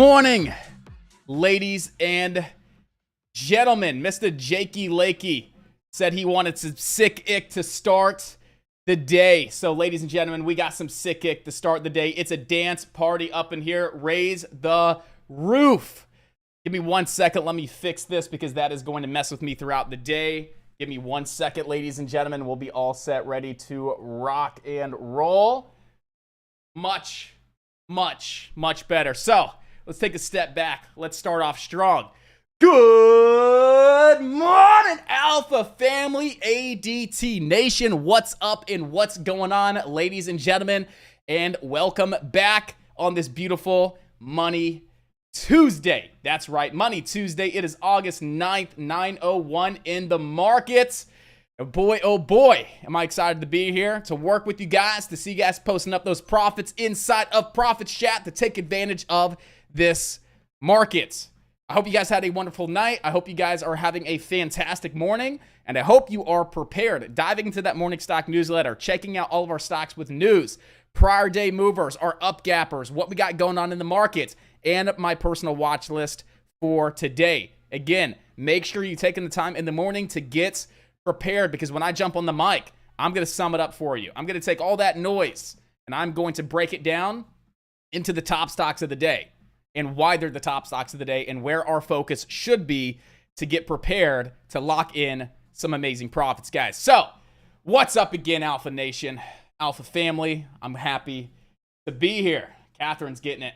morning, ladies and gentlemen. Mr. Jakey Lakey said he wanted some sick ick to start the day. So, ladies and gentlemen, we got some sick ick to start the day. It's a dance party up in here. Raise the roof. Give me 1 second. Let me fix this because that is going to mess with me throughout the day. Give me 1 second, ladies and gentlemen. We'll be all set, ready to rock and roll. Much better. So, let's take a step back. Let's start off strong. Good morning, Alpha family, ADT Nation. What's up and what's going on, ladies and gentlemen? And welcome back on this beautiful Money Tuesday. That's right, Money Tuesday. It is August 9th, 9:01 in the markets. Boy, oh boy, am I excited to be here to work with you guys, to see you guys posting up those profits inside of Profits Chat to take advantage of this market. I hope you guys had a wonderful night. I hope you guys are having a fantastic morning, and I hope you are prepared. Diving into that morning stock newsletter, checking out all of our stocks with news, prior day movers, our up gappers, what we got going on in the market, and my personal watch list for today. Again, make sure you're taking the time in the morning to get prepared, because when I jump on the mic, I'm going to sum it up for you. I'm going to take all that noise and I'm going to break it down into the top stocks of the day and why they're the top stocks of the day and where our focus should be to get prepared to lock in some amazing profits, guys. So, what's up again, Alpha Nation, Alpha family? I'm happy to be here. Catherine's getting it.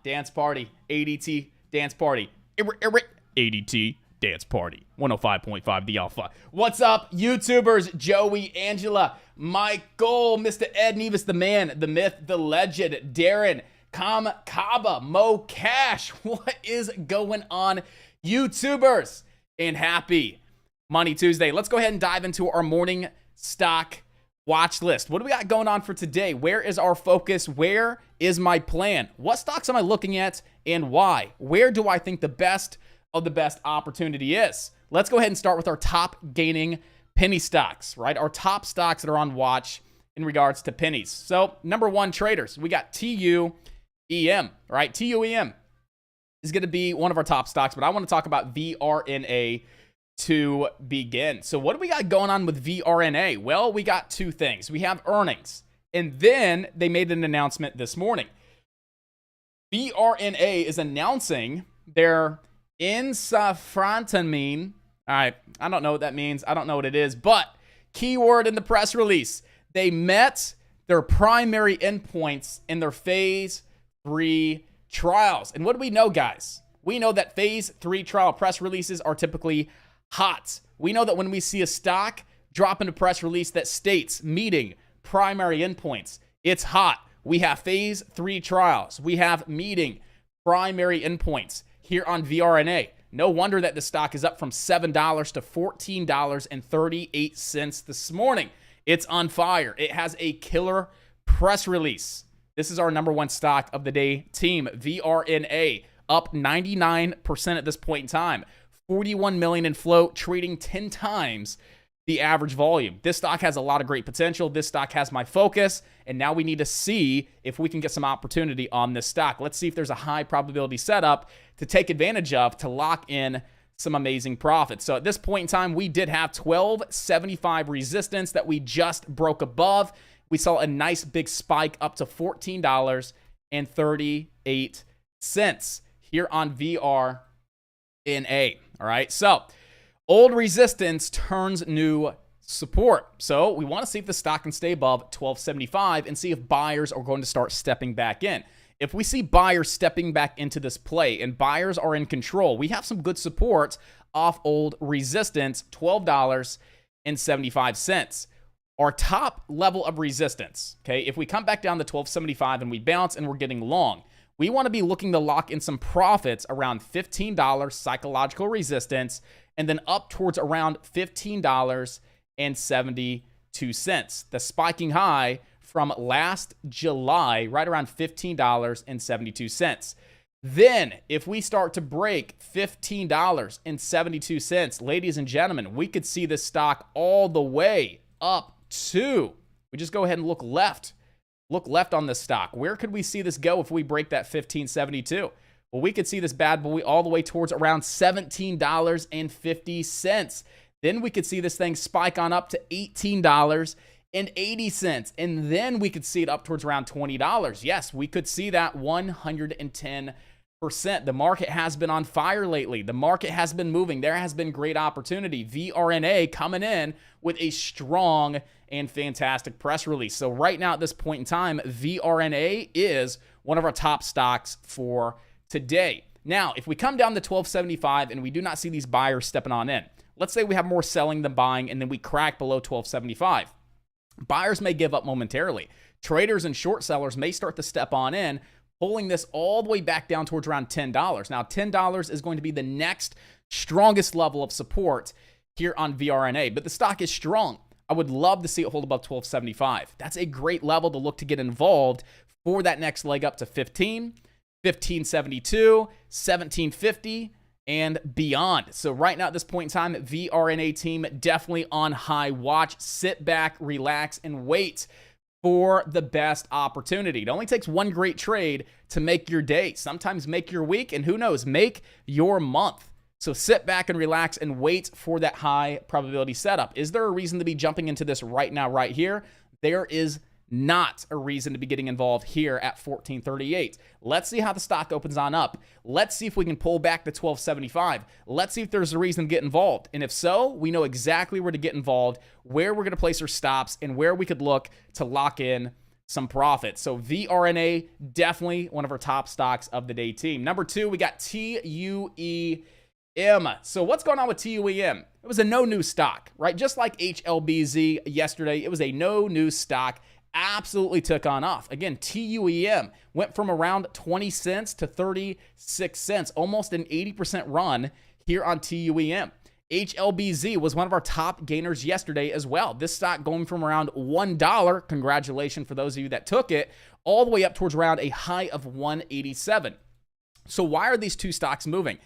Dance party, ADT dance party. ADT dance party. 105.5 The Alpha. What's up, YouTubers? Joey, Angela, Michael, Mr. Ed Nevis, the man, the myth, the legend, Darren, Kaba, Mo Cash. What is going on, YouTubers? And happy Money Tuesday. Let's go ahead and dive into our morning stock watch list. What do we got going on for today? Where is our focus? Where is my plan? What stocks am I looking at and why? Where do I think the best of the best opportunity is? Let's go ahead and start with our top gaining penny stocks, right? Our top stocks that are on watch in regards to pennies. So, number one, traders. We got TUEM, right? TUEM is going to be one of our top stocks, but I want to talk about VRNA to begin. So, what do we got going on with VRNA? Well, we got two things. We have earnings, and then they made an announcement this morning. VRNA is announcing their insafrantamine. All right, I don't know what that means. I don't know what it is, but keyword in the press release, they met their primary endpoints in their phase 3 trials. And what do we know, guys? We know that phase 3 trial press releases are typically hot. We know that when we see a stock drop into press release that states meeting primary endpoints, it's hot. We have phase 3 trials. We have meeting primary endpoints here on VRNA. No wonder that the stock is up from $7 to $14.38 this morning. It's on fire. It has a killer press release. This is our number one stock of the day, team VRNA, up 99% at this point in time. 41 million in float, trading 10 times the average volume. This stock has a lot of great potential. This stock has my focus, and now we need to see if we can get some opportunity on this stock. Let's see if there's a high probability setup to take advantage of to lock in some amazing profits. So at this point in time, we did have 1275 resistance that we just broke above. We saw a nice big spike up to $14.38 here on VRNA. All right, so old resistance turns new support. So we want to see if the stock can stay above 1275 and see if buyers are going to start stepping back in. If we see buyers stepping back into this play and buyers are in control, we have some good support off old resistance, $12.75. Our top level of resistance, okay, if we come back down to 1275 and we bounce and we're getting long, we want to be looking to lock in some profits around $15 psychological resistance and then up towards around $15.72. The spiking high from last July, right around $15.72. Then, if we start to break $15.72, ladies and gentlemen, we could see this stock all the way up to, we just go ahead and look left on this stock. Where could we see this go if we break that 1572? Well, we could see this bad boy all the way towards around $17.50. Then we could see this thing spike on up to $18.80. And then we could see it up towards around $20. Yes, we could see that 110%. The market has been on fire lately. The market has been moving. There has been great opportunity. VRNA coming in with a strong and fantastic press release. So right now at this point in time, VRNA is one of our top stocks for today. Now, if we come down to 1275 and we do not see these buyers stepping on in, let's say we have more selling than buying and then we crack below 1275. Buyers may give up momentarily. Traders and short sellers may start to step on in, pulling this all the way back down towards around $10. Now, $10 is going to be the next strongest level of support here on VRNA, but the stock is strong. I would love to see it hold above 1275. That's a great level to look to get involved for that next leg up to 15, 1572, 1750, and beyond. So right now at this point in time, VRNA team definitely on high watch. Sit back, relax, and wait for the best opportunity. It only takes one great trade to make your day, sometimes make your week, and who knows, make your month. So sit back and relax and wait for that high probability setup. Is there a reason to be jumping into this right now, right here? There is not a reason to be getting involved here at 1438. Let's see how the stock opens on up. Let's see if we can pull back to 1275. Let's see if there's a reason to get involved. And if so, we know exactly where to get involved, where we're going to place our stops, and where we could look to lock in some profit. So VRNA, definitely one of our top stocks of the day team. Number 2, we got TUEM. So what's going on with TUEM? It was a no news stock, right? Just like HLBZ yesterday, it was a no news stock. Absolutely took on off. Again, TUEM went from around 20 cents to 36 cents, almost an 80% run here on TUEM. HLBZ was one of our top gainers yesterday as well. This stock going from around $1, congratulations for those of you that took it, all the way up towards around a high of 187. So why are these two stocks moving?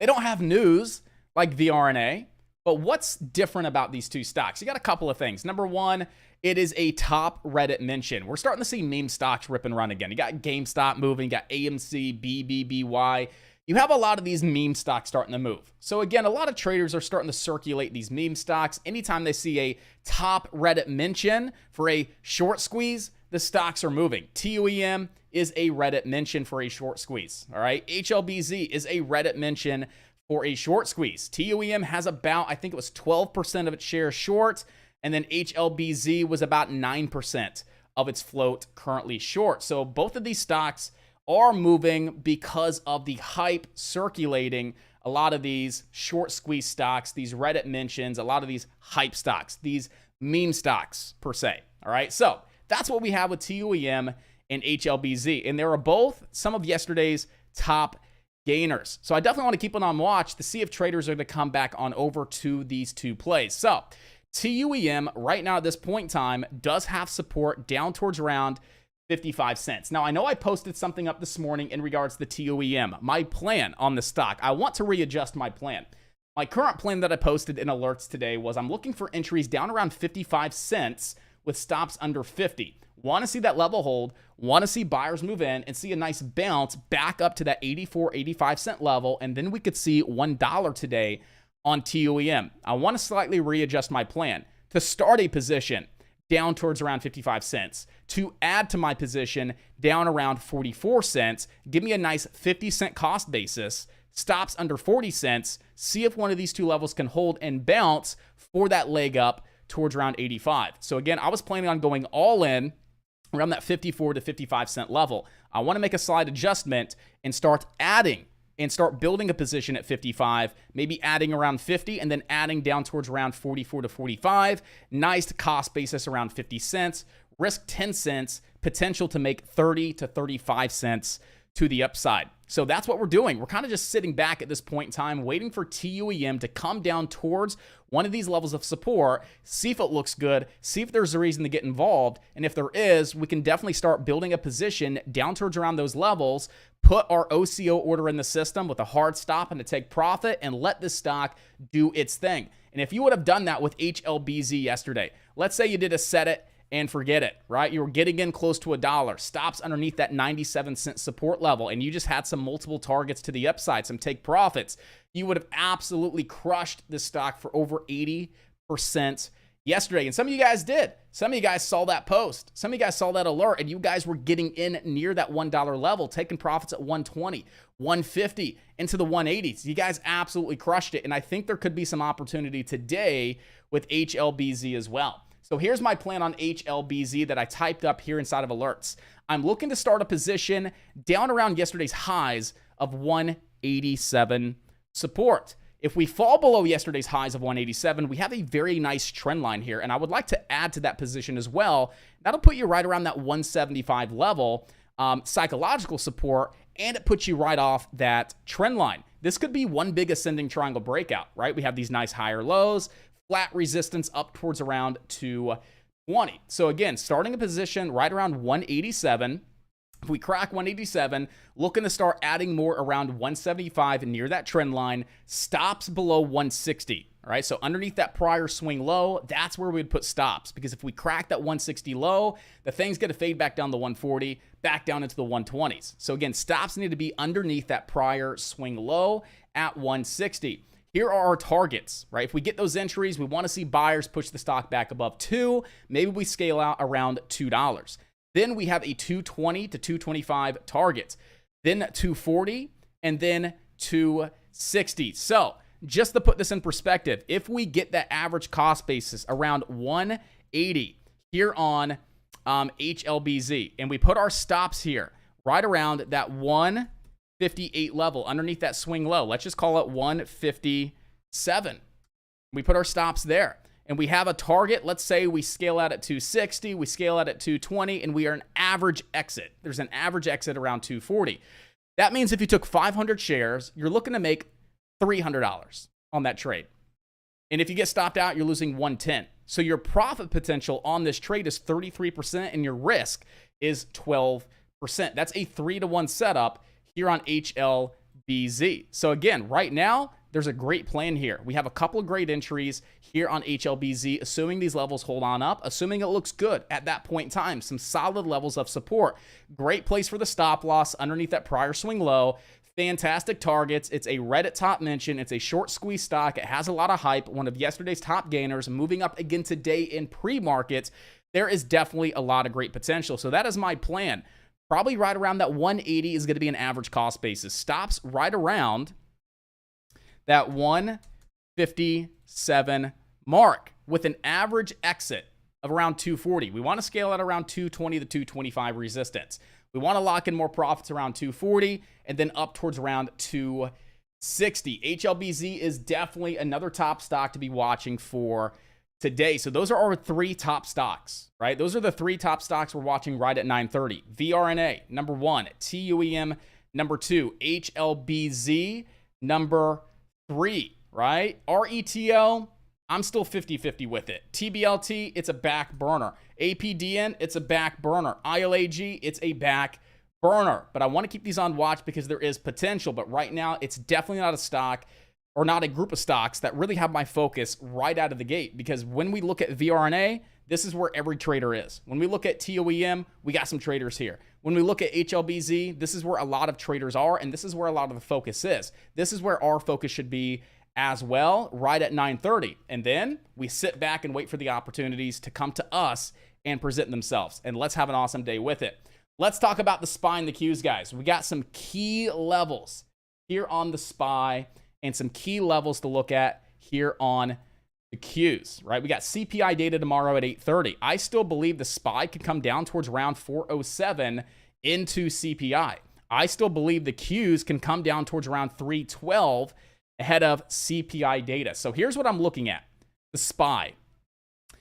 They don't have news like VRNA, but what's different about these two stocks? You got a couple of things. Number one, it is a top Reddit mention. We're starting to see meme stocks rip and run again. You got GameStop moving, you got AMC, BBBY. You have a lot of these meme stocks starting to move. So again, a lot of traders are starting to circulate these meme stocks. Anytime they see a top Reddit mention for a short squeeze, the stocks are moving. TUEM is a Reddit mention for a short squeeze. All right. HLBZ is a Reddit mention for a short squeeze. TUEM has about, I think it was 12% of its shares short. And then HLBZ was about 9% of its float currently short. So both of these stocks are moving because of the hype circulating a lot of these short squeeze stocks, these Reddit mentions, a lot of these hype stocks, these meme stocks per se. All right. So that's what we have with TUEM and HLBZ. And they were both some of yesterday's top gainers. So I definitely want to keep it on watch to see if traders are going to come back on over to these two plays. So TUEM right now at this point in time does have support down towards around 55 cents. Now, I know I posted something up this morning in regards to TUEM, my plan on the stock. I want to readjust my plan. My current plan that I posted in alerts today was I'm looking for entries down around 55 cents with stops under 50. Want to see that level hold, want to see buyers move in and see a nice bounce back up to that 84, 85 cent level. And then we could see $1 today on TUEM. I want to slightly readjust my plan to start a position down towards around 55 cents, to add to my position down around 44 cents, give me a nice 50-cent cost basis, stops under 40 cents, see if one of these two levels can hold and bounce for that leg up towards around 85. So again, I was planning on going all in around that 54 to 55 cent level. I want to make a slight adjustment and start adding and start building a position at 55, maybe adding around 50 and then adding down towards around 44 to 45. Nice cost basis around 50 cents, risk 10 cents, potential to make 30 to 35 cents to the upside. So that's what we're doing. We're kind of just sitting back at this point in time, waiting for TUEM to come down towards one of these levels of support, see if it looks good, see if there's a reason to get involved. And if there is, we can definitely start building a position down towards around those levels, put our OCO order in the system with a hard stop and to take profit and let this stock do its thing. And if you would have done that with HLBZ yesterday, let's say you did a set it and forget it, right? You were getting in close to $1. Stops underneath that 97-cent support level, and you just had some multiple targets to the upside, some take profits. You would have absolutely crushed this stock for over 80% yesterday. And some of you guys did. Some of you guys saw that post. Some of you guys saw that alert, and you guys were getting in near that $1 level, taking profits at 120, 150, into the 180s. You guys absolutely crushed it. And I think there could be some opportunity today with HLBZ as well. So here's my plan on HLBZ that I typed up here inside of alerts. I'm looking to start a position down around yesterday's highs of 187 support. If we fall below yesterday's highs of 187, we have a very nice trend line here, and I would like to add to that position as well. That'll put you right around that 175 level, psychological support, and it puts you right off that trend line. This could be one big ascending triangle breakout, right? We have these nice higher lows, flat resistance up towards around 220. So again, starting a position right around 187. If we crack 187, looking to start adding more around 175 near that trend line, stops below 160. All right, so underneath that prior swing low, that's where we'd put stops, because if we crack that 160 low, the thing's going to fade back down to 140, back down into the 120s. So again, stops need to be underneath that prior swing low at 160. Here are our targets, right? If we get those entries, we want to see buyers push the stock back above 2. Maybe we scale out around $2. Then we have a 220 to 225 targets, then 240, and then 260. So just to put this in perspective, if we get that average cost basis around 180 here on HLBZ, and we put our stops here right around that 158 level underneath that swing low, let's just call it 157. We put our stops there. And we have a target. Let's say we scale out at 260, we scale out at 220, and we are an average exit. There's an average exit around 240. That means if you took 500 shares, you're looking to make $300 on that trade. And if you get stopped out, you're losing 110. So your profit potential on this trade is 33%, and your risk is 12%. That's a 3-to-1 setup here on HLBZ. So again, right now, there's a great plan here. We have a couple of great entries here on HLBZ, assuming these levels hold on up, assuming it looks good at that point in time. Some solid levels of support. Great place for the stop loss underneath that prior swing low. Fantastic targets. It's a Reddit top mention. It's a short squeeze stock. It has a lot of hype. One of yesterday's top gainers, moving up again today in pre-market. There is definitely a lot of great potential. So that is my plan. Probably right around that 180 is going to be an average cost basis. Stops right around that 157 mark with an average exit of around 240. We want to scale at around 220 to 225 resistance. We want to lock in more profits around 240 and then up towards around 260. HLBZ is definitely another top stock to be watching for today. So those are our 3 top stocks, right? Those are the 3 top stocks we're watching right at 9:30. VRNA, number 1. TUEM, number 2. HLBZ, number 3, right? RETL, I'm still 50-50 with it. TBLT, it's a back burner. APDN, it's a back burner. ILAG, it's a back burner. But I want to keep these on watch because there is potential. But right now, it's definitely not a stock or not a group of stocks that really have my focus right out of the gate. Because when we look at VRNA, this is where every trader is. When we look at TOEM, we got some traders here. When we look at HLBZ, this is where a lot of traders are, and this is where a lot of the focus is. This is where our focus should be as well, right at 9:30. And then we sit back and wait for the opportunities to come to us and present themselves. And let's have an awesome day with it. Let's talk about the SPY and the Qs, guys. We got some key levels here on the SPY and some key levels to look at here on the Qs, right? We got CPI data tomorrow at 8:30. I still believe the SPY could come down towards around 407 into CPI. I still believe the Qs can come down towards around 312 ahead of CPI data. So here's what I'm looking at. The SPY.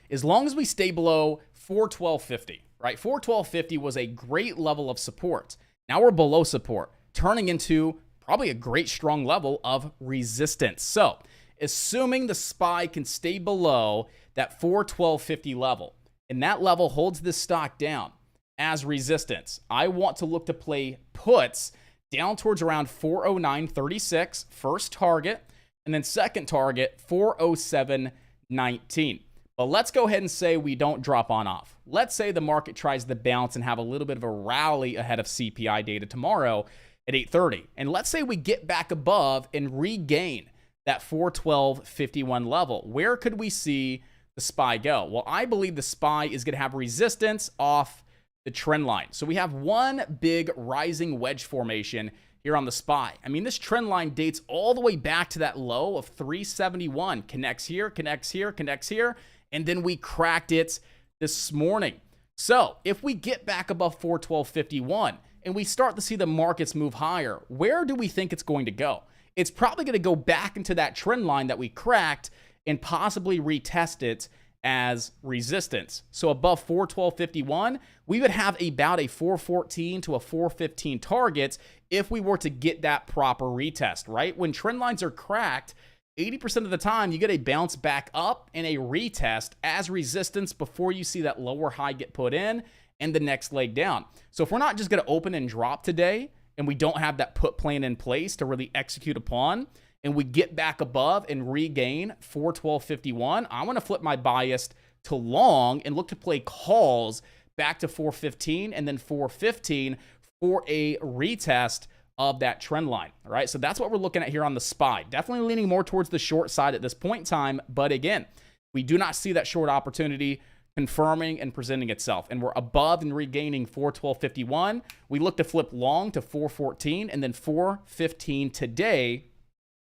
As long as we stay below 412.50, right? 412.50 was a great level of support. Now we're below support, turning into probably a great strong level of resistance. So assuming the SPY can stay below that 412.50 level, and that level holds this stock down as resistance, I want to look to play puts down towards around 409.36, first target, and then second target, 407.19. But let's go ahead and say we don't drop on off. Let's say the market tries to bounce and have a little bit of a rally ahead of CPI data tomorrow at 8:30. And let's say we get back above and regain that 412.51 level. Where could we see the SPY go? Well, I believe the SPY is going to have resistance off the trend line. So we have one big rising wedge formation here on the SPY. I mean, this trend line dates all the way back to that low of 371. Connects here, connects here, connects here, and then we cracked it this morning. So if we get back above 412.51 and we start to see the markets move higher, where do we think it's going to go? It's probably going to go back into that trend line that we cracked and possibly retest it as resistance. So above 412.51, we would have about a 414 to a 415 targets if we were to get that proper retest, right? When trend lines are cracked, 80% of the time you get a bounce back up and a retest as resistance before you see that lower high get put in and the next leg down. So if we're not just going to open and drop today and we don't have that put plan in place to really execute upon, and we get back above and regain 412.51, I want to flip my bias to long and look to play calls back to 415 and then 415 for a retest of that trend line. All right, so that's what we're looking at here on the SPY. Definitely leaning more towards the short side at this point in time, but again, we do not see that short opportunity confirming and presenting itself, and we're above and regaining 412.51. We look to flip long to 414 and then 415 today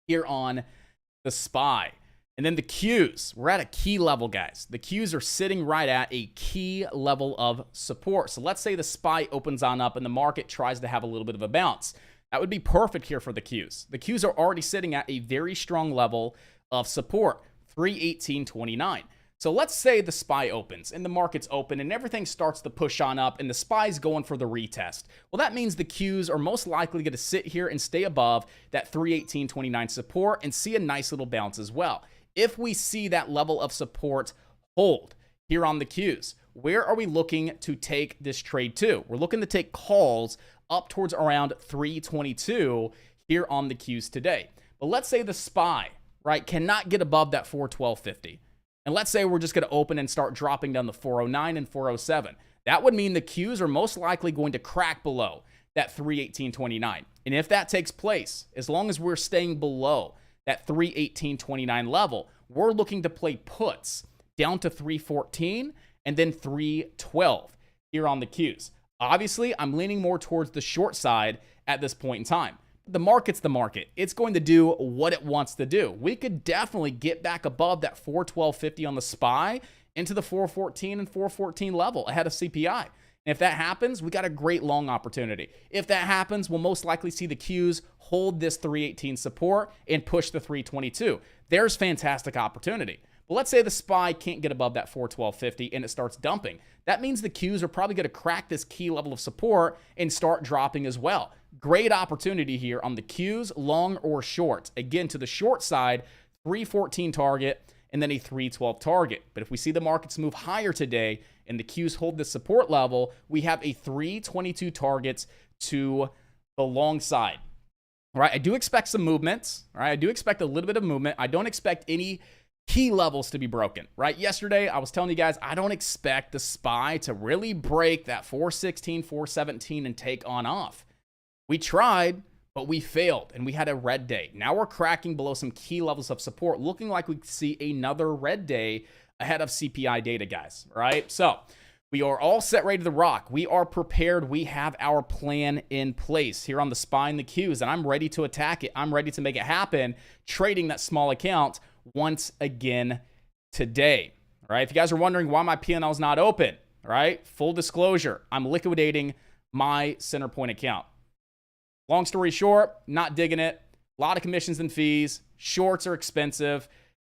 here on the SPY. And then the Qs, we're at a key level, guys. The Qs are sitting right at a key level of support. So let's say the SPY opens on up and the market tries to have a little bit of a bounce. That would be perfect here for the Qs. The Qs are already sitting at a very strong level of support, 318.29. So let's say the SPY opens and the market's open and everything starts to push on up and the SPY's going for the retest. Well, that means the Qs are most likely going to sit here and stay above that 318.29 support and see a nice little bounce as well. If we see that level of support hold here on the Qs, where are we looking to take this trade to? We're looking to take calls up towards around 322 here on the Qs today. But let's say the SPY, right, cannot get above that 412.50. And let's say we're just going to open and start dropping down the 409 and 407. That would mean the Qs are most likely going to crack below that 318.29. And if that takes place, as long as we're staying below that 318.29 level, we're looking to play puts down to 314 and then 312 here on the Qs. Obviously, I'm leaning more towards the short side at this point in time. The market's the market. It's going to do what it wants to do. We could definitely get back above that 412.50 on the SPY into the 414 and 414 level ahead of CPI. And if that happens, we got a great long opportunity. If that happens, we'll most likely see the Qs hold this 318 support and push the 322. There's fantastic opportunity. But let's say the SPY can't get above that 412.50 and it starts dumping. That means the Qs are probably going to crack this key level of support and start dropping as well. Great opportunity here on the Qs, long or short. Again, to the short side, 314 target and then a 312 target. But if we see the markets move higher today and the Qs hold this support level, we have a 322 targets to the long side. All right, I do expect some movements. All right, I do expect a little bit of movement. I don't expect any key levels to be broken, right? Yesterday, I was telling you guys, I don't expect the SPY to really break that 416, 417 and take on off. We tried, but we failed and we had a red day. Now we're cracking below some key levels of support, looking like we could see another red day ahead of CPI data, guys, right? So we are all set, ready to rock. We are prepared. We have our plan in place here on the SPY and the Qs, and I'm ready to attack it. I'm ready to make it happen, trading that small account once again today. All right, if you guys are wondering why my P&L is not open, all right, full disclosure, I'm liquidating my Centerpoint account. Long story short, not digging it. A lot of commissions and fees. Shorts are expensive.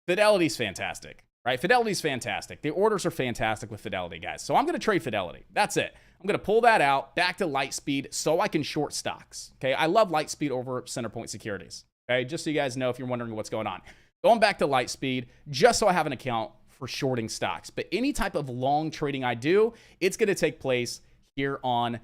Fidelity's fantastic, right? Fidelity's fantastic. The orders are fantastic with Fidelity, guys. So I'm going to trade Fidelity. That's it. I'm going to pull that out back to Lightspeed so I can short stocks. Okay, I love Lightspeed over Centerpoint Securities. Okay, just so you guys know if you're wondering what's going on. Going back to Lightspeed just so I have an account for shorting stocks. But any type of long trading I do, it's going to take place here on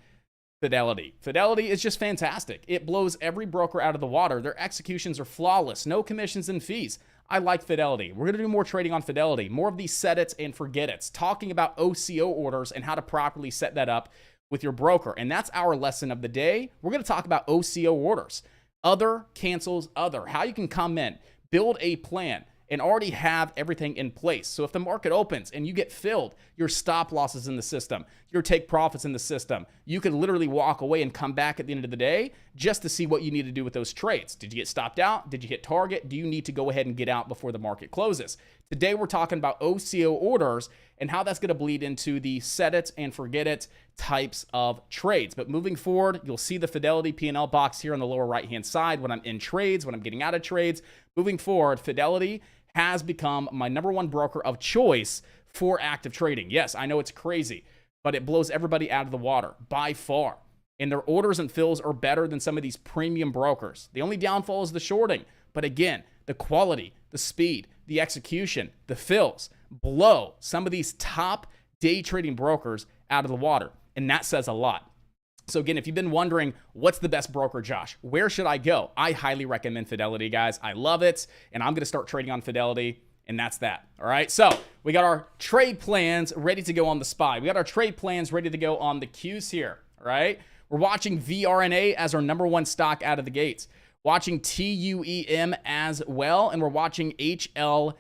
Fidelity. Fidelity is just fantastic. It blows every broker out of the water. Their executions are flawless. No commissions and fees. I like Fidelity. We're going to do more trading on Fidelity, more of these set it's and forget it's, talking about OCO orders and how to properly set that up with your broker. And that's our lesson of the day. We're going to talk about OCO orders, other cancels other, how you can come in, build a plan, and already have everything in place. So if the market opens and you get filled, your stop losses in the system, your take profits in the system, you can literally walk away and come back at the end of the day just to see what you need to do with those trades. Did you get stopped out? Did you hit target? Do you need to go ahead and get out before the market closes? Today, we're talking about OCO orders and how that's going to bleed into the set it and forget it types of trades. But moving forward, you'll see the Fidelity P&L box here on the lower right-hand side when I'm in trades, when I'm getting out of trades. Moving forward, Fidelity has become my #1 broker of choice for active trading. Yes, I know it's crazy, but it blows everybody out of the water by far. And their orders and fills are better than some of these premium brokers. The only downfall is the shorting. But again, the quality, the speed, the execution, the fills blow some of these top day trading brokers out of the water. And that says a lot. So again, if you've been wondering, what's the best broker, Josh? Where should I go? I highly recommend Fidelity, guys. I love it. And I'm going to start trading on Fidelity. And that's that. All right. So we got our trade plans ready to go on the SPY. We got our trade plans ready to go on the Qs here. All right. We're watching VRNA as our #1 stock out of the gates. Watching TUEM as well. And we're watching HLBZ.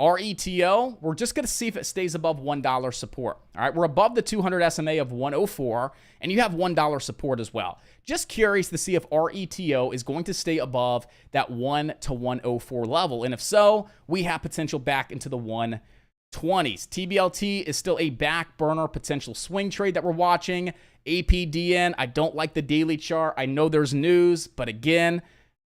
RETO, we're just going to see if it stays above $1 support. All right, we're above the 200 SMA of 104, and you have $1 support as well. Just curious to see if RETO is going to stay above that 1 to 104 level. And if so, we have potential back into the 120s. TBLT is still a back burner potential swing trade that we're watching. APDN, I don't like the daily chart. I know there's news, but again,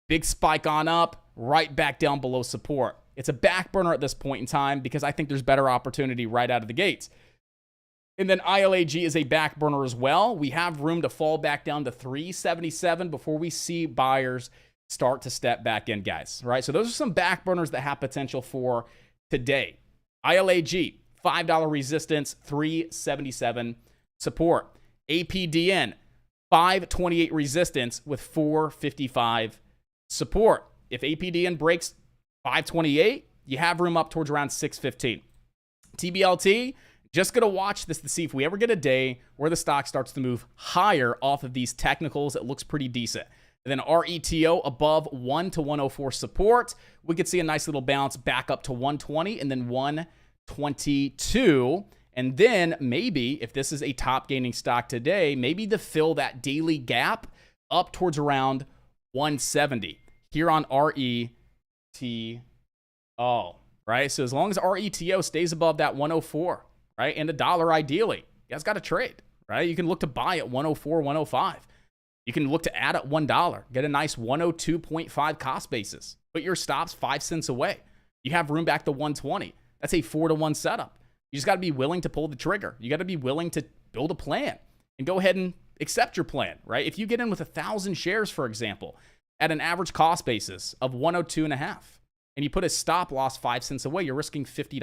big spike on up, right back down below support. It's a back burner at this point in time because I think there's better opportunity right out of the gates. And then ILAG is a back burner as well. We have room to fall back down to 377 before we see buyers start to step back in, guys. All right, so those are some back burners that have potential for today. ILAG, $5 resistance, 377 support. APDN, 528 resistance with 455 support. If APDN breaks 528, you have room up towards around 615. TBLT, just going to watch this to see if we ever get a day where the stock starts to move higher off of these technicals. It looks pretty decent. And then RETO above 1 to 104 support. We could see a nice little bounce back up to 120 and then 122. And then maybe if this is a top gaining stock today, maybe to fill that daily gap up towards around 170 here on RETO, right? So as long as RETO stays above that 104, right, and $1 ideally, you guys got to trade, right? You can look to buy at 104, 105. You can look to add at $1, get a nice 102.5 cost basis. Put your stops 5 cents away. You have room back to 120. That's a 4-to-1 setup. You just got to be willing to pull the trigger. You got to be willing to build a plan and go ahead and accept your plan, right? If you get in with 1,000 shares, for example, at an average cost basis of 102.5, and you put a stop loss 5 cents away, you're risking $50.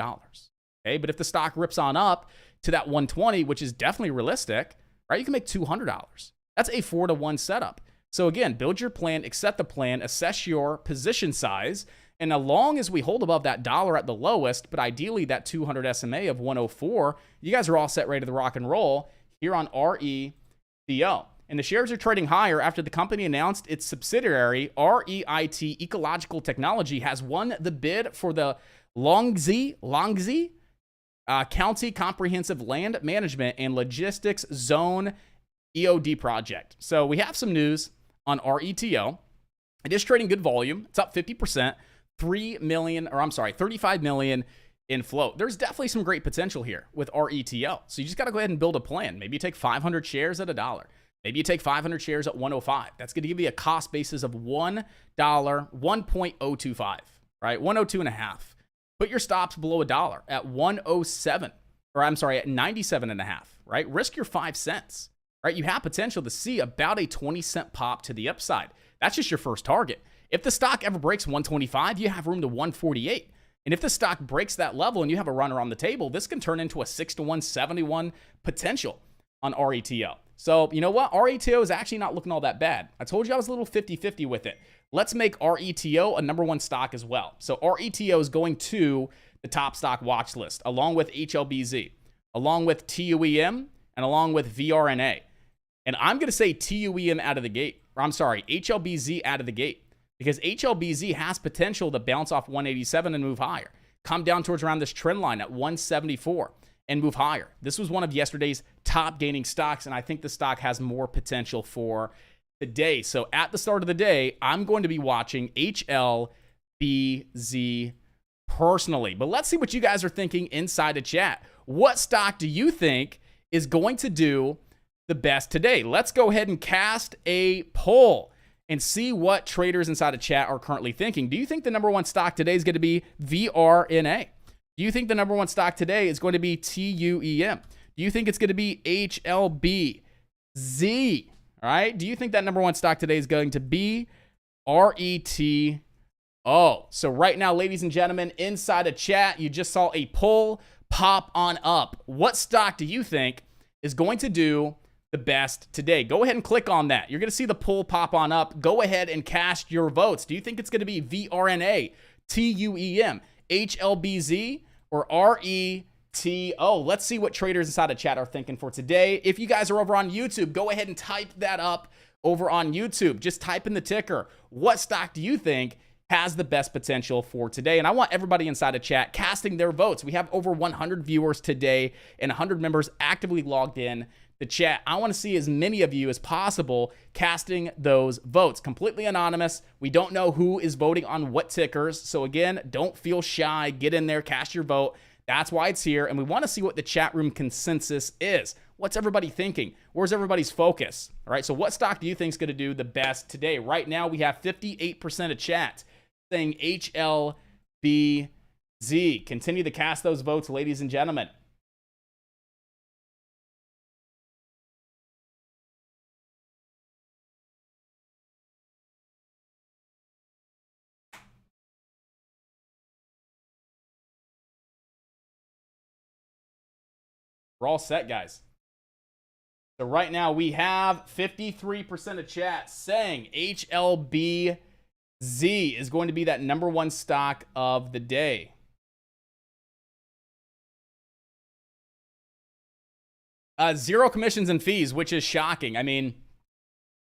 Okay, but if the stock rips on up to that 120, which is definitely realistic, right? You can make $200. That's a 4-to-1 setup. So again, build your plan, accept the plan, assess your position size, and as long as we hold above that $1 at the lowest, but ideally that 200 SMA of 104, you guys are all set ready to rock and roll here on RETO. And the shares are trading higher after the company announced its subsidiary, REIT Ecological Technology, has won the bid for the Longzhi County Comprehensive Land Management and Logistics Zone EOD project. So we have some news on RETO. It is trading good volume. It's up 50%, 35 million in float. There's definitely some great potential here with RETO. So you just got to go ahead and build a plan. Maybe you take 500 shares at $1. Maybe you take 500 shares at 105. That's going to give you a cost basis of $1, 1.025, right? 102.5. Put your stops below $1 at 107, or I'm sorry, at 97.5, right? Risk your 5 cents, right? You have potential to see about a 20-cent pop to the upside. That's just your first target. If the stock ever breaks 125, you have room to 148. And if the stock breaks that level and you have a runner on the table, this can turn into a 6-to-1, 71 potential on RETO. So you know what? RETO is actually not looking all that bad. I told you I was a little 50-50 with it. let's make RETO a #1 stock as well. So RETO is going to the top stock watch list, along with HLBZ, along with TUEM, and along with VRNA. And I'm going to say TUEM out of the gate. Or I'm sorry, HLBZ out of the gate. Because HLBZ has potential to bounce off 187 and move higher. Come down towards around this trend line at 174 and move higher. This was one of yesterday's top gaining stocks, and I think the stock has more potential for today. So at the start of the day, I'm going to be watching HLBZ personally. But let's see what you guys are thinking inside the chat. What stock do you think is going to do the best today? Let's go ahead and cast a poll and see what traders inside of chat are currently thinking. Do you think the #1 stock today is going to be VRNA? Do you think the #1 stock today is going to be TUEM? Do you think it's going to be HLBZ? All right. Do you think that #1 stock today is going to be RETO? So right now, ladies and gentlemen, inside of chat, you just saw a poll pop on up. What stock do you think is going to do the best today? Go ahead and click on that. You're going to see the poll pop on up. Go ahead and cast your votes. Do you think it's going to be VRNA, TUEM, HLBZ, or RETO? Let's see what traders inside of chat are thinking for today. If you guys are over on YouTube, go ahead and type that up over on YouTube. Just type in the ticker. What stock do you think has the best potential for today? And I want everybody inside of chat casting their votes. We have over 100 viewers today and 100 members actively logged in the chat. I want to see as many of you as possible casting those votes. Completely anonymous. We don't know who is voting on what tickers. So again, don't feel shy. Get in there, cast your vote. That's why it's here. And we want to see what the chat room consensus is. What's everybody thinking? Where's everybody's focus? All right, so what stock do you think is going to do the best today? Right now, we have 58% of chat saying HLBZ. Continue to cast those votes, ladies and gentlemen. We're all set, guys. So right now we have 53% of chat saying HLBZ is going to be that #1 stock of the day. Zero commissions and fees, which is shocking. I mean,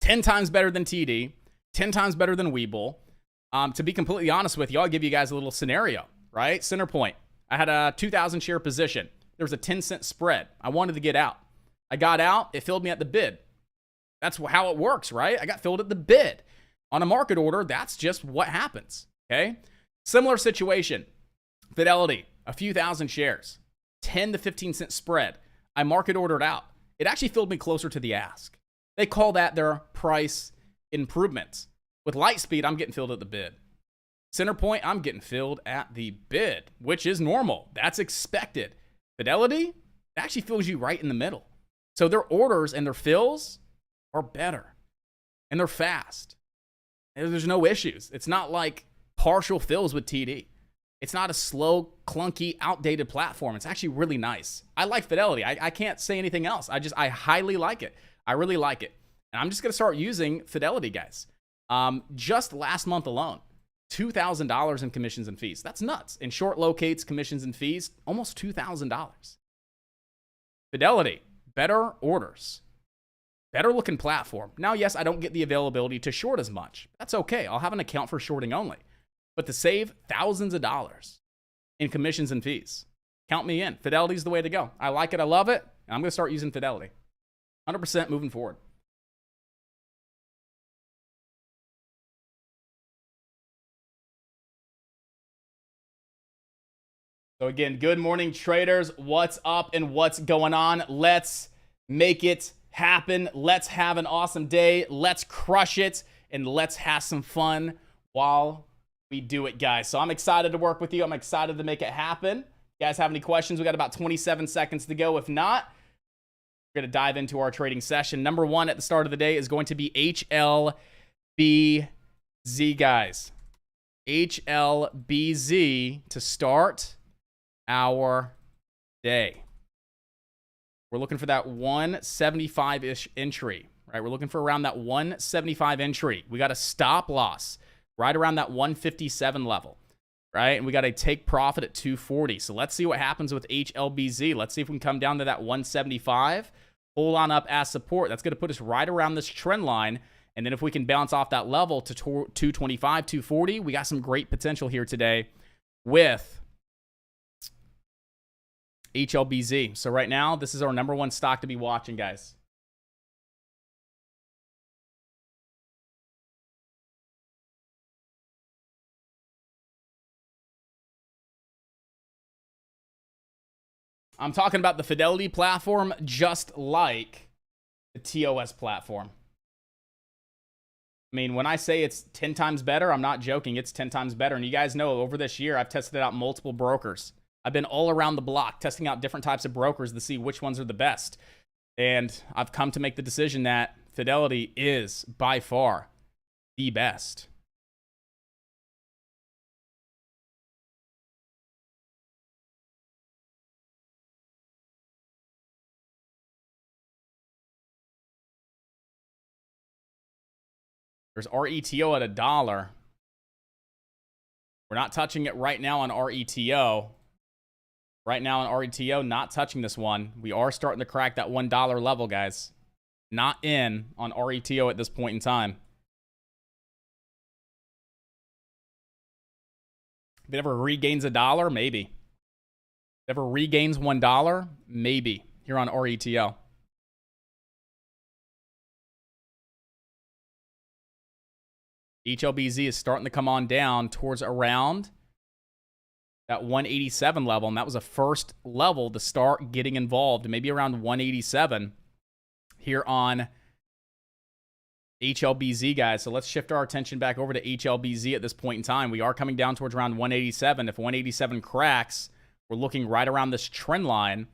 10 times better than TD, 10 times better than Webull. To be completely honest with you, I'll give you guys a little scenario, right? Center point. I had a 2,000 share position. There was a 10-cent spread. I wanted to get out. I got out. It filled me at the bid. That's how it works, right? I got filled at the bid. On a market order, that's just what happens, okay? Similar situation. Fidelity, a few thousand shares, 10 to 15 cent spread. I market ordered out. It actually filled me closer to the ask. They call that their price improvements. With Lightspeed, I'm getting filled at the bid. Centerpoint, I'm getting filled at the bid, which is normal. That's expected. Fidelity, it actually fills you right in the middle. So their orders and their fills are better. And they're fast. And there's no issues. It's not like partial fills with TD. It's not a slow, clunky, outdated platform. It's actually really nice. I like Fidelity. I can't say anything else. I highly like it. I really like it. And I'm just going to start using Fidelity, guys. Just last month alone, $2,000 in commissions and fees. That's nuts. In short locates, commissions and fees, almost $2,000. Fidelity, better orders, better looking platform. Now, yes, I don't get the availability to short as much. That's okay. I'll have an account for shorting only. But to save thousands of dollars in commissions and fees, count me in. Fidelity's the way to go. I like it. I love it. And I'm going to start using Fidelity. 100% moving forward. So again, good morning, traders. What's up and what's going on? Let's make it happen. Let's have an awesome day. Let's crush it. And let's have some fun while we do it, guys. So I'm excited to work with you. I'm excited to make it happen. You guys have any questions? We got about 27 seconds to go. If not, we're going to dive into our trading session. Number one at the start of the day is going to be HLBZ, guys. HLBZ to start our day. We're looking for that 175-ish entry, right? We're looking for around that 175 entry. We got a stop loss right around that 157 level, right? And we got a take profit at 240. So let's see what happens with HLBZ. Let's see if we can come down to that 175, hold on up as support. That's going to put us right around this trend line. And then if we can bounce off that level to 225, 240, we got some great potential here today with HLBZ. So right now, this is our number one stock to be watching, guys. I'm talking about the Fidelity platform, just like the TOS platform. I mean, when I say it's 10 times better, I'm not joking. It's 10 times better. And you guys know over this year, I've tested out multiple brokers. I've been all around the block testing out different types of brokers to see which ones are the best. And I've come to make the decision that Fidelity is by far the best. There's RETO at $1. We're not touching it right now on RETO. Right now on RETO, not touching this one. We are starting to crack that $1 level, guys. Not in on RETO at this point in time. If it ever regains $1, maybe. If it ever regains $1, maybe. Here on RETO. HLBZ is starting to come on down towards around that 187 level, and that was a first level to start getting involved, maybe around 187 here on HLBZ, guys. So let's shift our attention back over to HLBZ at this point in time. We are coming down towards around 187. If 187 cracks, we're looking right around this trend line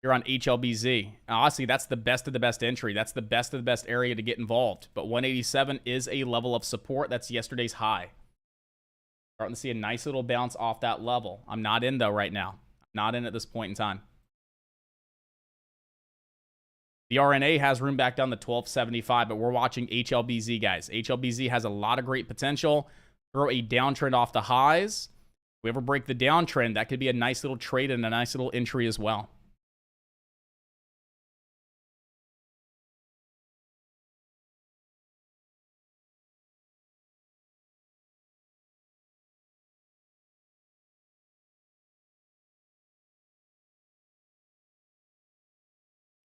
here on HLBZ. Now, honestly, that's the best of the best entry. That's the best of the best area to get involved. But 187 is a level of support. That's yesterday's high. Starting to see a nice little bounce off that level. I'm not in, though, right now. Not in at this point in time. The RNA has room back down to 1275, but we're watching HLBZ, guys. HLBZ has a lot of great potential. Throw a downtrend off the highs. If we ever break the downtrend, that could be a nice little trade and a nice little entry as well.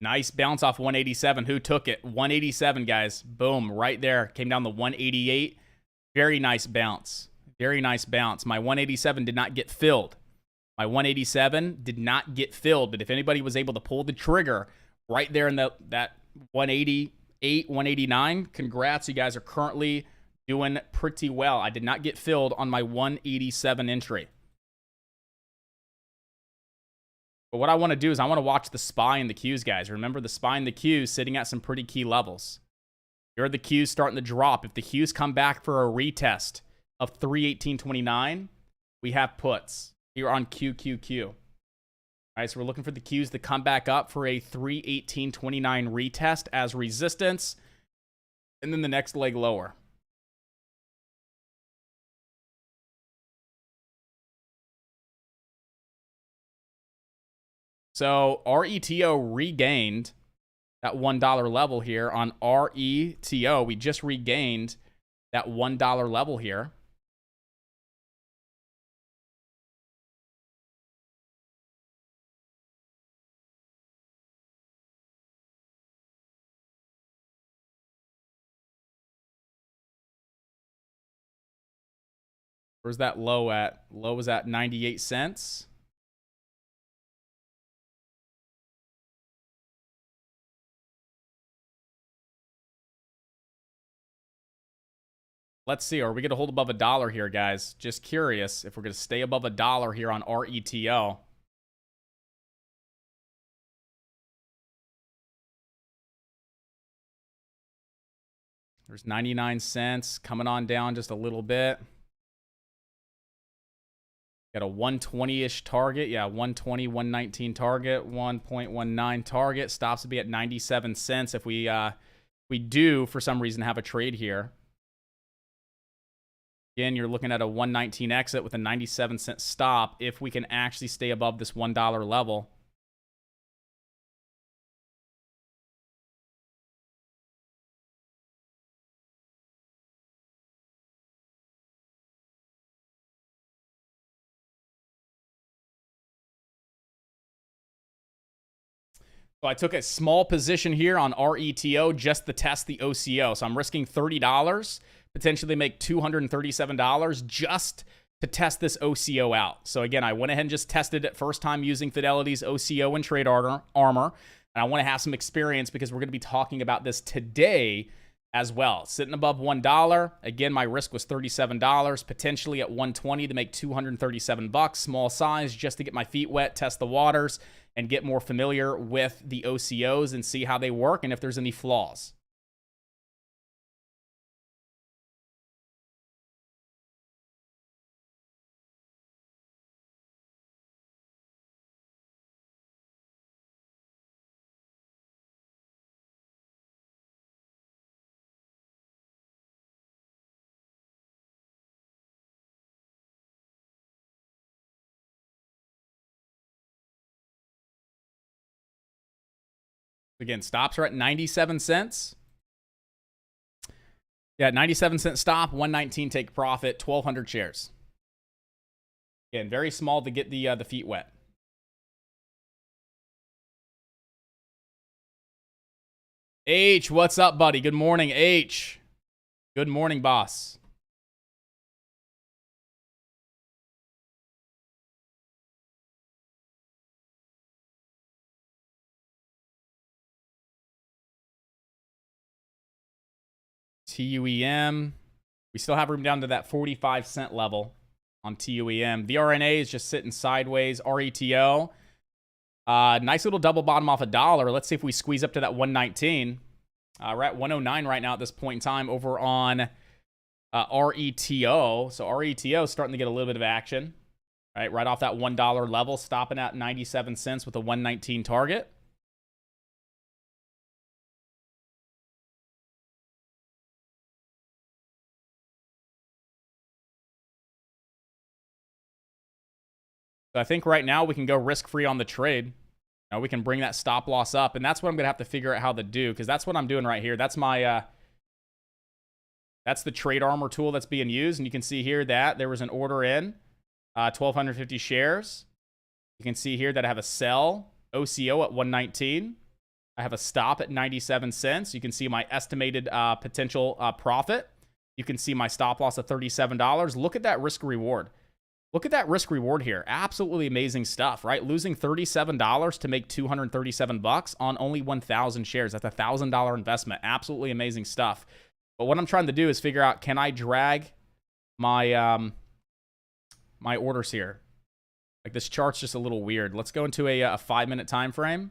Nice bounce off 187. Who took it? 187, guys. Boom, right there. Came down to 188. Very nice bounce. Very nice bounce. My 187 did not get filled. My 187 did not get filled, but if anybody was able to pull the trigger right there in that 188, 189, congrats. You guys are currently doing pretty well. I did not get filled on my 187 entry. But what I want to do is I want to watch the SPY and the Qs, guys. Remember, the SPY and the Qs sitting at some pretty key levels. Here are the Qs starting to drop. If the Qs come back for a retest of 318.29, we have puts here on QQQ. All right, so we're looking for the Qs to come back up for a 318.29 retest as resistance, and then the next leg lower. So RETO regained that $1 level here on RETO. We just regained that $1 level here. Where's that low at? Low was at 98 cents. Let's see. Are we going to hold above $1 here, guys? Just curious if we're going to stay above $1 here on RETO. There's 99 cents coming on down just a little bit. Got a 120-ish target. Yeah, 120, 119 target, 1.19 target. Stops to be at 97 cents if we We do, for some reason, have a trade here. Again, you're looking at a 119 exit with a 97-cent stop if we can actually stay above this $1 level. So I took a small position here on RETO just to test the OCO. So I'm risking $30, potentially make $237 just to test this OCO out. So again, I went ahead and just tested it first time using Fidelity's OCO and Trade Armor. And I want to have some experience because we're going to be talking about this today as well. Sitting above $1. Again, my risk was $37, potentially at 120 to make $237. Small size just to get my feet wet, test the waters, and get more familiar with the OCOs and see how they work and if there's any flaws. Again, stops are at 97 cents. Yeah, 97-cent stop, 119 take profit, 1,200 shares. Again, very small to get the feet wet. H, what's up, buddy? Good morning, H. Good morning, boss. TUEM. We still have room down to that 45-cent level on TUEM. VRNA is just sitting sideways. RETO. Nice little double bottom off $1. Let's see if we squeeze up to that 119. We're at 109 right now at this point in time over on RETO. So RETO is starting to get a little bit of action. Right off that $1 level, stopping at 97 cents with a 119 target. So I think right now we can go risk-free on the trade. Now we can bring that stop loss up, and that's what I'm going to have to figure out how to do, because that's what I'm doing right here. That's my that's the Trade Armor tool that's being used, and you can see here that there was an order in 1,250 shares. You can see here that I have a sell OCO at 119. I have a stop at 97 cents. You can see my estimated potential profit. You can see my stop loss at $37. Look at that risk reward. Look at that risk reward here. Absolutely amazing stuff, right? Losing $37 to make $237 on only 1,000 shares. That's a $1,000 investment. Absolutely amazing stuff. But what I'm trying to do is figure out, can I drag my my orders here? Like, this chart's just a little weird. Let's go into a 5-minute time frame.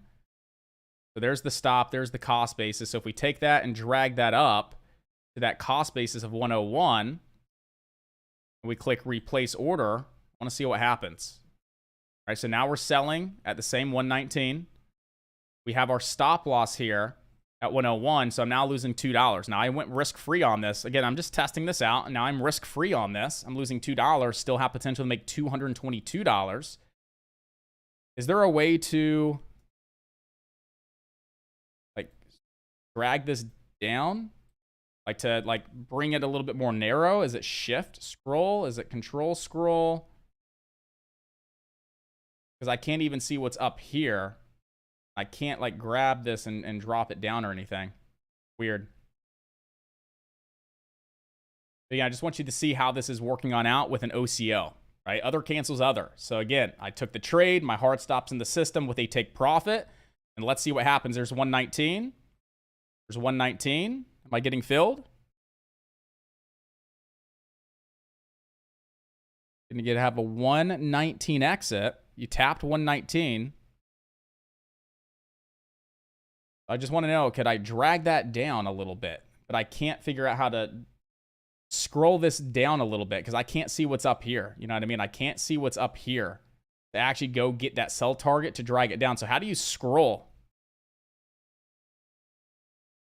So there's the stop, there's the cost basis. So if we take that and drag that up to that cost basis of 101, we click replace order, I want to see what happens. All right, so now we're selling at the same 119. We have our stop loss here at 101, so I'm now losing $2. Now I went risk-free on this. Again, I'm just testing this out, and now I'm risk-free on this. I'm losing $2, still have potential to make $222. Is there a way to, like, drag this down? Like, to, like, bring it a little bit more narrow? Is it shift scroll? Is it control scroll? Because I can't even see what's up here. I can't, like, grab this and drop it down or anything. Weird. But yeah, I just want you to see how this is working on out with an OCO, right? Other cancels other. So again, I took the trade. My hard stops in the system with a take profit. And let's see what happens. There's 119. There's 119. Am I getting filled? Going to have a 119 exit. You tapped 119. I just want to know, could I drag that down a little bit? But I can't figure out how to scroll this down a little bit because I can't see what's up here. You know what I mean? I can't see what's up here to actually go get that sell target to drag it down. So how do you scroll?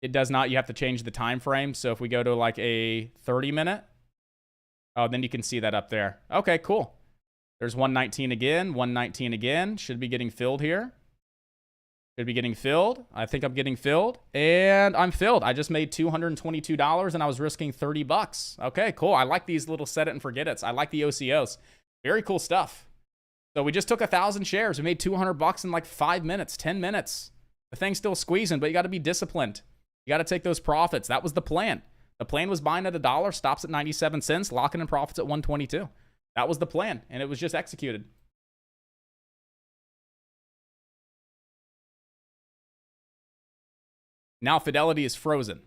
It does not. You have to change the time frame. So if we go to like a 30-minute, oh, then you can see that up there. Okay, cool. There's 119 again, 119 again. Should be getting filled here. Should be getting filled. I think I'm getting filled. And I'm filled. I just made $222 and I was risking 30 bucks. Okay, cool. I like these little set it and forget it's. I like the OCOs. Very cool stuff. So we just took 1,000 shares. We made 200 bucks in like 5 minutes, 10 minutes. The thing's still squeezing, but you got to be disciplined. You got to take those profits. That was the plan. The plan was buying at $1, stops at 97 cents, locking in profits at 122. That was the plan, and it was just executed. Now Fidelity is frozen.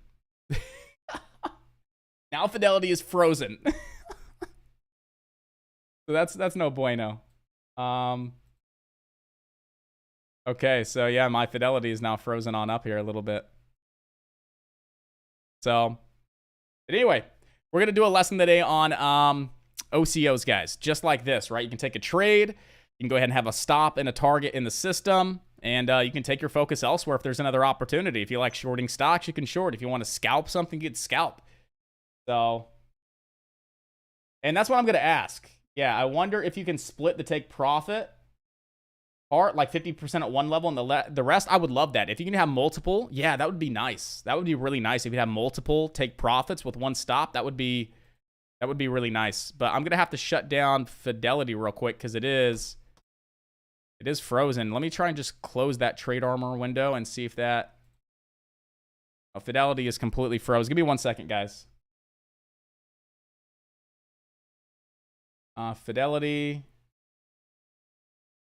Now Fidelity is frozen. So that's no bueno. Okay, so yeah, my Fidelity is now frozen on up here a little bit. So, but anyway, we're going to do a lesson today on OCOs, guys. Just like this, right? You can take a trade. You can go ahead and have a stop and a target in the system. And you can take your focus elsewhere if there's another opportunity. If you like shorting stocks, you can short. If you want to scalp something, you can scalp. So, and that's what I'm going to ask. Yeah, I wonder if you can split the take profit part, like 50% at one level and the rest. I would love that. If you can have multiple, yeah, that would be nice. That would be really nice if you have multiple take profits with one stop. That would be really nice. But I'm gonna have to shut down Fidelity real quick because it is frozen. Let me try and just close that trade armor window and see if that. Oh, Fidelity is completely froze. Give me 1 second, guys. Fidelity.